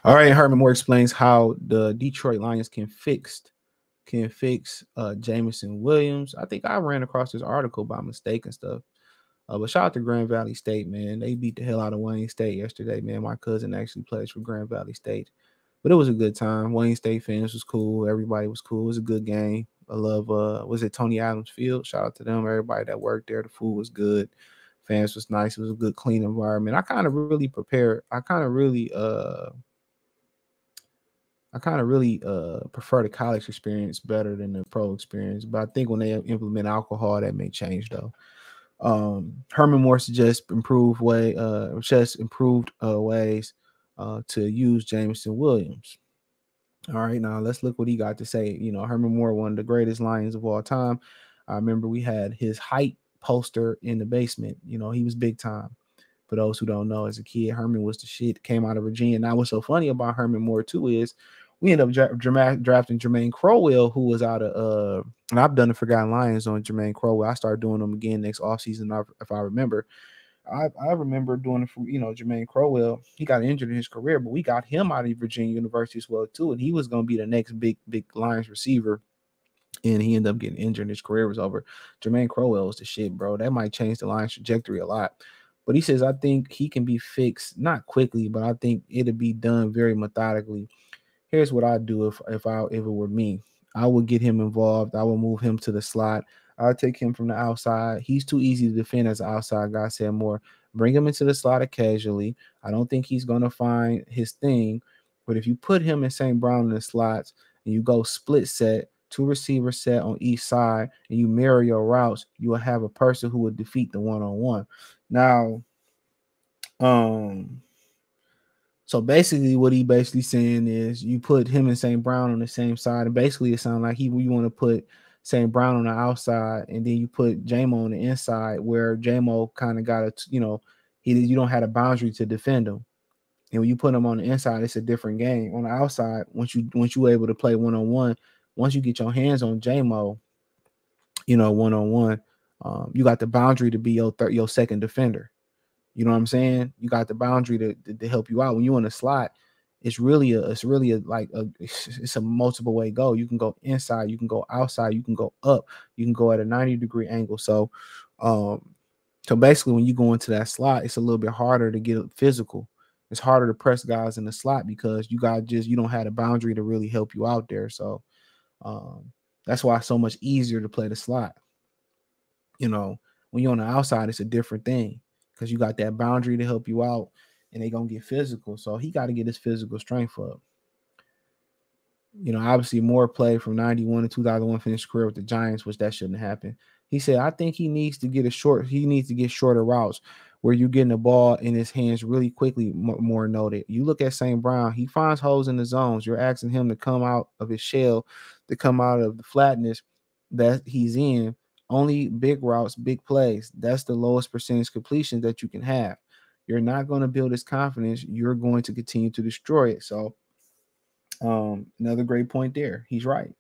All right, Herman Moore explains how the Detroit Lions can fix Jameson Williams. I think I ran across this article by mistake and stuff. But shout out to Grand Valley State, man. They beat the hell out of Wayne State yesterday, man. My cousin actually plays for Grand Valley State. But it was a good time. Wayne State fans was cool. Everybody was cool. It was a good game. I love was it Tony Adams Field? Shout out to them. Everybody that worked there. The food was good. Fans was nice. It was a good, clean environment. I kind of really prefer the college experience better than the pro experience. But I think when they implement alcohol, that may change though. Herman Moore suggests improved ways to use Jameson Williams. All right, now let's look what he got to say. You know, Herman Moore, one of the greatest Lions of all time. I remember we had his height poster in the basement. You know, he was big time. For those who don't know, as a kid, Herman was the shit. Came out of Virginia. Now, what's so funny about Herman Moore too is we ended up drafting Jermaine Crowell, who was out of and I've done the Forgotten Lions on Jermaine Crowell. I started doing them again next offseason, if I remember. I remember doing it for, Jermaine Crowell. He got injured in his career, but we got him out of Virginia University as well too, and he was going to be the next big Lions receiver. And he ended up getting injured and his career was over. Jermaine Crowell was the shit, bro. That might change the Lions trajectory a lot. But he says, I think he can be fixed, not quickly, but I think it'll be done very methodically. Here's what I'd do if it were me. I would get him involved. I would move him to the slot. I'll take him from the outside. He's too easy to defend as an outside guy, said Moore. Bring him into the slot occasionally. I don't think he's going to find his thing. But if you put him and St. Brown in the slots and you go split set, 2 receiver set on each side, and you mirror your routes, you will have a person who will defeat the one-on-one. Now, so basically what he basically saying is you put him and St. Brown on the same side, and basically it sounds like you want to put St. Brown on the outside, and then you put Jamo on the inside, where Jamo kind of got you don't have a boundary to defend him. And when you put him on the inside, it's a different game. On the outside, once you able to play one-on-one, once you get your hands on Jamo, one-on-one, you got the boundary to be your second defender. You know what I'm saying? You got the boundary to help you out. When you're in a slot, it's a multiple way go. You can go inside, you can go outside, you can go up, you can go at a 90-degree angle. So basically when you go into that slot, it's a little bit harder to get physical. It's harder to press guys in the slot because you don't have a boundary to really help you out there. So that's why it's so much easier to play the slot. When you're on the outside, it's a different thing because you got that boundary to help you out, and they're going to get physical. So he got to get his physical strength up. Obviously Moore played from 91 to 2001, finished career with the Giants, which that shouldn't happen. He said, I think he needs to get shorter routes where you're getting the ball in his hands really quickly. More noted. You look at St. Brown, he finds holes in the zones. You're asking him to come out of his shell, to come out of the flatness that he's in. Only big routes, big plays. That's the lowest percentage completion that you can have. You're not going to build his confidence. You're going to continue to destroy it. So another great point there. He's right.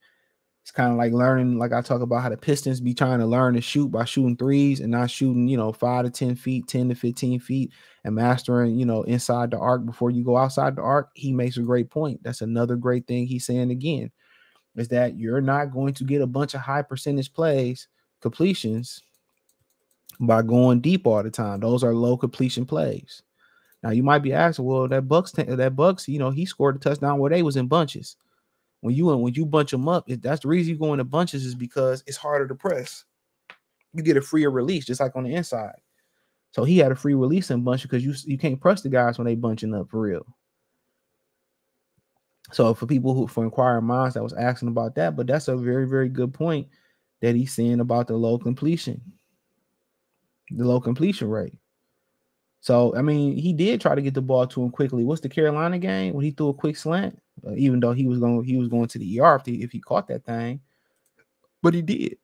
It's kind of like learning, like I talk about how the Pistons be trying to learn to shoot by shooting threes and not shooting, 5 to 10 feet, 10 to 15 feet, and mastering, inside the arc before you go outside the arc. He makes a great point. That's another great thing he's saying again, is that you're not going to get a bunch of high percentage completions by going deep all the time. Those are low completion plays. Now you might be asking, well, that Bucks, he scored a touchdown where they was in bunches. When you bunch them up, that's the reason you go into bunches, is because it's harder to press. You get a freer release, just like on the inside. So he had a free release in bunch because you can't press the guys when they bunching up for real. So for inquiring minds that was asking about that, but that's a very, very good point that he's saying about the low completion rate. So, I mean, he did try to get the ball to him quickly. What's the Carolina game when he threw a quick slant? Even though he was going to the ER if he caught that thing, but he did.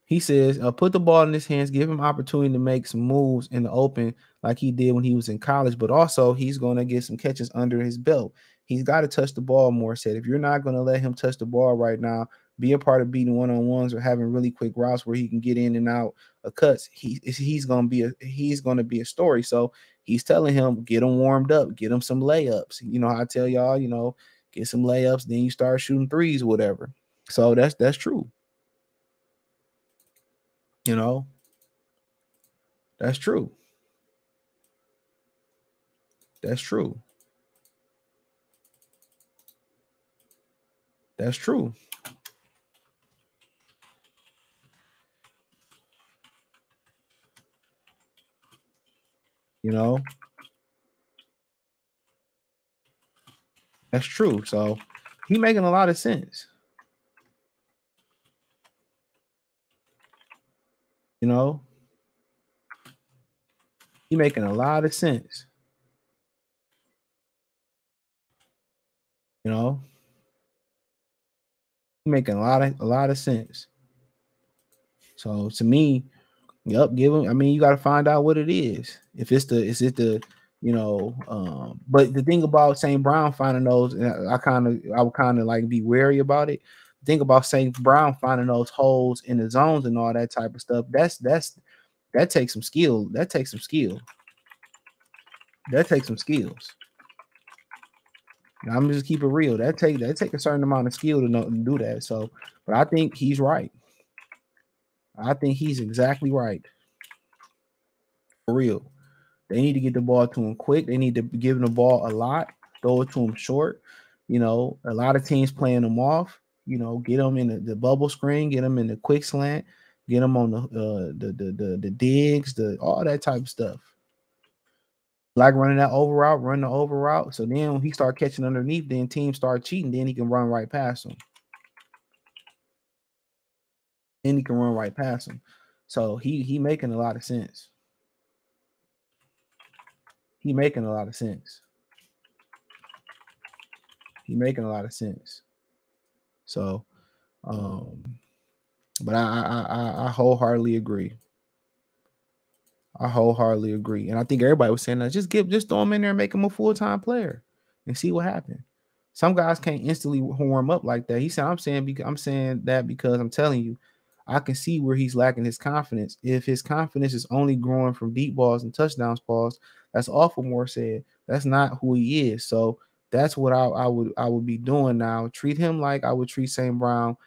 He says, put the ball in his hands, give him opportunity to make some moves in the open like he did when he was in college, but also he's going to get some catches under his belt. He's got to touch the ball more, said. If you're not going to let him touch the ball right now, be a part of beating one-on-ones or having really quick routes where he can get in and out of cuts, he's gonna be a story. So he's telling him, get him warmed up, get him some layups. You know how I tell y'all, get some layups, then you start shooting threes, whatever. So that's true. You know, that's true. That's true. That's true. You know, that's true. So he making a lot of sense. You know, he making a lot of sense. You know, he making a lot of sense. So to me, yep, give him. I mean, you got to find out what it is. If it's the, is it the, but the thing about St. Brown finding those, and I would kind of like be wary about it. Think about St. Brown finding those holes in the zones and all that type of stuff. That takes some skill. That takes some skill. That takes some skills. I'm just keep it real. That take a certain amount of skill to know to do that. So, but I think he's right. I think he's exactly right. For real. They need to get the ball to him quick. They need to give him the ball a lot, throw it to him short. A lot of teams playing them off. Get them in the bubble screen, get them in the quick slant, get them on the digs, all that type of stuff. Like running that over route, run the over route. So then when he start catching underneath, then teams start cheating, then he can run right past them. Then he can run right past them. So he making a lot of sense. He making a lot of sense. He making a lot of sense. So, but I wholeheartedly agree. I wholeheartedly agree, and I think everybody was saying that just throw him in there and make him a full-time player and see what happens. Some guys can't instantly warm up like that. He said, I'm saying that because I'm telling you, I can see where he's lacking his confidence. If his confidence is only growing from deep balls and touchdowns balls, that's awful. More said, that's not who he is. So that's what I would be doing now. Treat him like I would treat St. Brown.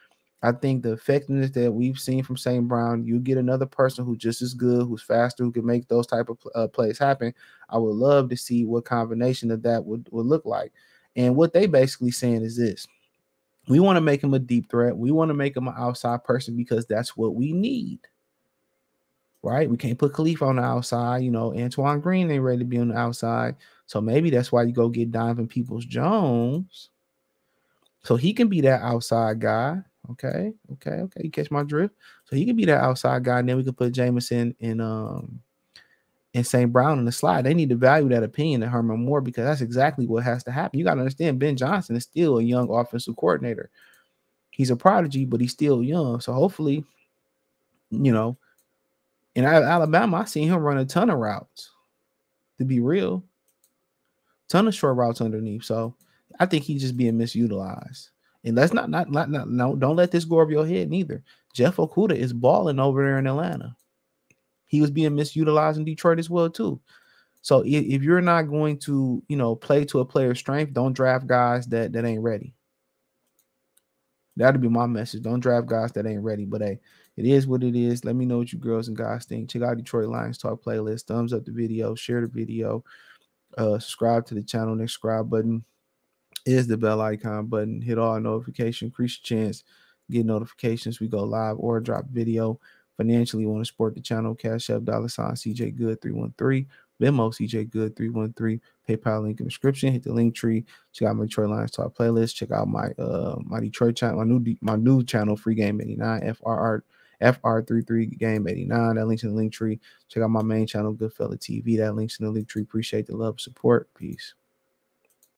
I think the effectiveness that we've seen from St. Brown, you get another person who's just as good, who's faster, who can make those type of plays happen. I would love to see what combination of that would look like. And what they basically saying is this: we want to make him a deep threat. We want to make him an outside person because that's what we need. Right? We can't put Khalifa on the outside. Antoine Green ain't ready to be on the outside. So maybe that's why you go get Donovan Peoples-Jones. So he can be that outside guy. Okay. You catch my drift. So he can be that outside guy, and then we can put Jameson and St. Brown in the slide. They need to value that opinion of Herman more because that's exactly what has to happen. You got to understand, Ben Johnson is still a young offensive coordinator. He's a prodigy, but he's still young. So hopefully, in Alabama, I seen him run a ton of routes. To be real, ton of short routes underneath. So I think he's just being misutilized. And let's not no, don't let this go over your head neither. Jeff Okudah is balling over there in Atlanta. He was being misutilized in Detroit as well too. So if you're not going to, play to a player's strength, don't draft guys that ain't ready. That'll be my message. Don't draft guys that ain't ready. But hey, it is what it is. Let me know what you girls and guys think. Check out Detroit Lions Talk playlist. Thumbs up the video. Share the video. Subscribe to the channel. Next subscribe button is the bell icon button. Hit all notifications. Increase your chance. Get notifications. We go live or drop video. Financially, you want to support the channel. Cash App, $ CJ Good 313. Venmo CJ Good 313. PayPal link in the description. Hit the link tree. Check out my Detroit Lions Talk playlist. Check out my my Detroit channel, my new channel, Free Game 89, FR33 Game 89. That links in the link tree. Check out my main channel, Goodfella TV. That links in the link tree. Appreciate the love, support. Peace.